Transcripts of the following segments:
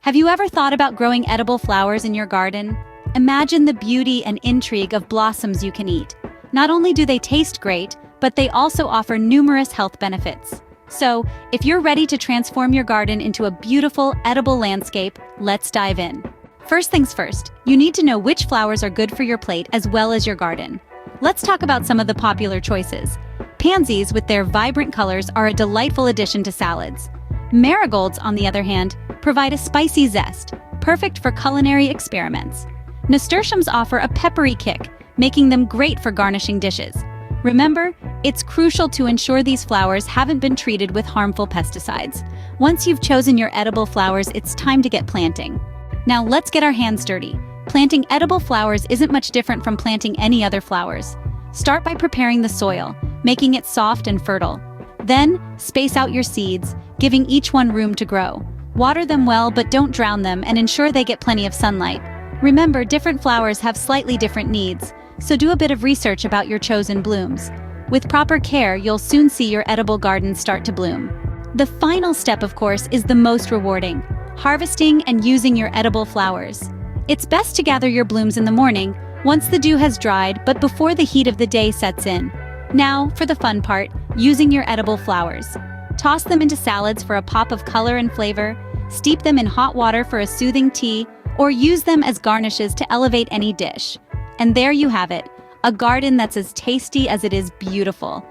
Have you ever thought about growing edible flowers in your garden? Imagine the beauty and intrigue of blossoms you can eat. Not only do they taste great, but they also offer numerous health benefits. So, if you're ready to transform your garden into a beautiful, edible landscape, let's dive in. First things first, you need to know which flowers are good for your plate as well as your garden. Let's talk about some of the popular choices. Pansies, with their vibrant colors, are a delightful addition to salads. Marigolds, on the other hand, provide a spicy zest, perfect for culinary experiments. Nasturtiums offer a peppery kick, making them great for garnishing dishes. Remember, it's crucial to ensure these flowers haven't been treated with harmful pesticides. Once you've chosen your edible flowers, it's time to get planting. Now let's get our hands dirty. Planting edible flowers isn't much different from planting any other flowers. Start by preparing the soil, making it soft and fertile. Then, space out your seeds, giving each one room to grow. Water them well, but don't drown them, and ensure they get plenty of sunlight. Remember, different flowers have slightly different needs, so do a bit of research about your chosen blooms. With proper care, you'll soon see your edible garden start to bloom. The final step, of course, is the most rewarding: harvesting and using your edible flowers. It's best to gather your blooms in the morning, once the dew has dried, but before the heat of the day sets in. Now, for the fun part, using your edible flowers. Toss them into salads for a pop of color and flavor, steep them in hot water for a soothing tea, or use them as garnishes to elevate any dish. And there you have it, a garden that's as tasty as it is beautiful.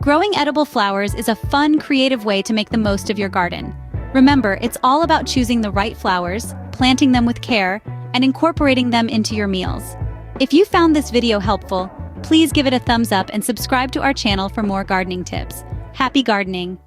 Growing edible flowers is a fun, creative way to make the most of your garden. Remember, it's all about choosing the right flowers, planting them with care, and incorporating them into your meals. If you found this video helpful, please give it a thumbs up and subscribe to our channel for more gardening tips. Happy gardening!